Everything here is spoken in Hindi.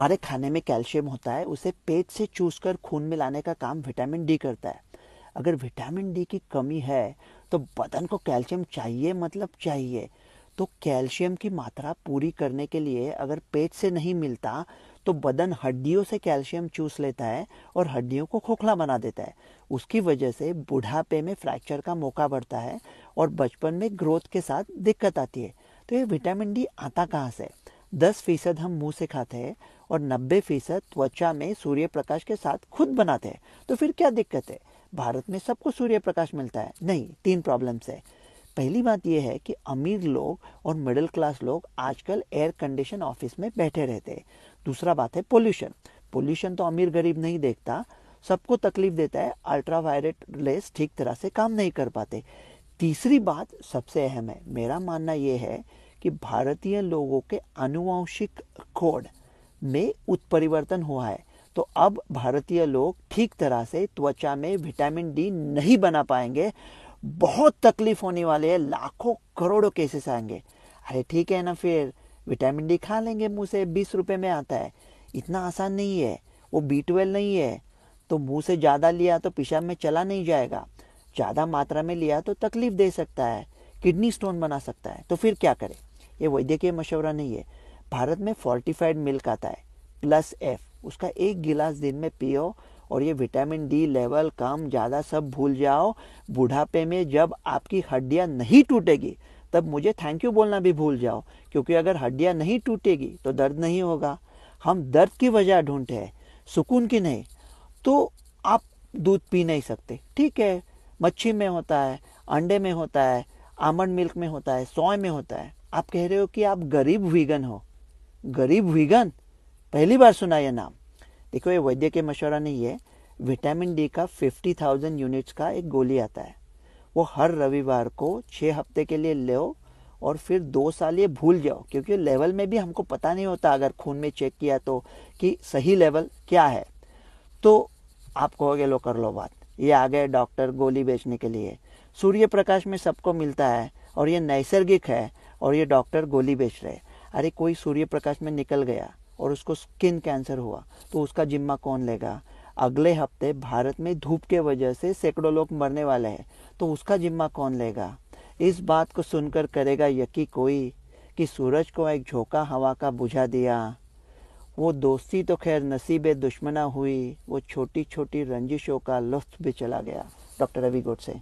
हमारे खाने में कैल्शियम होता है, उसे पेट से चूस कर खून में लाने का काम विटामिन डी करता है। अगर विटामिन डी की कमी है तो बदन को कैल्शियम चाहिए, मतलब चाहिए। तो कैल्शियम की मात्रा पूरी करने के लिए अगर पेट से नहीं मिलता तो बदन हड्डियों से कैल्शियम चूस लेता है और हड्डियों को खोखला बना देता है। उसकी वजह से बुढ़ापे में फ्रैक्चर का मौका बढ़ता है और बचपन में ग्रोथ के साथ दिक्कत आती है। तो ये विटामिन डी आता कहाँ से? 10% हम मुंह से खाते हैं और 90% त्वचा में सूर्य प्रकाश के साथ खुद बनाते हैं। तो फिर क्या दिक्कत है? भारत में सबको सूर्य प्रकाश मिलता है? नहीं, 3 प्रॉब्लम्स है। पहली बात यह है कि अमीर लोग और मिडिल क्लास लोग आजकल एयर कंडीशन ऑफिस में बैठे रहते हैं। दूसरा बात है पोल्यूशन। पोल्यूशन तो अमीर गरीब नहीं देखता, सबको तकलीफ देता है। अल्ट्रावायलेट रेस ठीक तरह से काम नहीं कर पाते। तीसरी बात सबसे अहम है, मेरा मानना यह है कि भारतीय लोगों के आनुवंशिक कोड में उत्परिवर्तन हुआ है। तो अब भारतीय लोग ठीक तरह से त्वचा में विटामिन डी नहीं बना पाएंगे। बहुत तकलीफ होने वाले है, लाखों करोड़ों केसेस आएंगे। अरे ठीक है ना, फिर विटामिन डी खा लेंगे मुंह से, 20 रुपए में आता है। इतना आसान नहीं है, वो B12 नहीं है। तो मुंह से ज़्यादा लिया तो पेशाब में चला नहीं जाएगा, ज़्यादा मात्रा में लिया तो तकलीफ दे सकता है, किडनी स्टोन बना सकता है। तो फिर क्या करें? ये वैद्यकीय मशवरा नहीं है। भारत में फोर्टिफाइड मिल्क आता है +F, उसका 1 गिलास दिन में पियो और ये विटामिन डी लेवल कम ज़्यादा सब भूल जाओ। बुढ़ापे में जब आपकी हड्डियां नहीं टूटेगी तब मुझे थैंक यू बोलना भी भूल जाओ, क्योंकि अगर हड्डियां नहीं टूटेगी तो दर्द नहीं होगा। हम दर्द की वजह ढूंढते हैं, सुकून की नहीं। तो आप दूध पी नहीं सकते, ठीक है, मच्छी में होता है, अंडे में होता है, आमंड मिल्क में होता है, सोय में होता है। आप कह रहे हो कि आप गरीब वीगन हो। गरीब वीगन? पहली बार सुना यह नाम। देखो, ये वैद्य के मशवरा नहीं है। विटामिन डी का 50,000 यूनिट्स का एक गोली आता है, वो हर रविवार को 6 हफ्ते के लिए लो और फिर 2 साल ये भूल जाओ, क्योंकि लेवल में भी हमको पता नहीं होता अगर खून में चेक किया तो कि सही लेवल क्या है। तो आप कहोगे लो कर लो बात, ये आ गए डॉक्टर गोली बेचने के लिए। सूर्य प्रकाश में सबको मिलता है और ये नैसर्गिक है और ये डॉक्टर गोली बेच रहे। अरे कोई सूर्य प्रकाश में निकल गया और उसको स्किन कैंसर हुआ तो उसका जिम्मा कौन लेगा? अगले हफ्ते भारत में धूप के वजह से सैकड़ों लोग मरने वाले हैं, तो उसका जिम्मा कौन लेगा? इस बात को सुनकर करेगा यकीन कोई कि सूरज को एक झोंका हवा का बुझा दिया। वो दोस्ती तो खैर नसीबे दुश्मना हुई, वो छोटी छोटी रंजिशों का लुत्फ भी चला गया। डॉक्टर रवि गोडसे।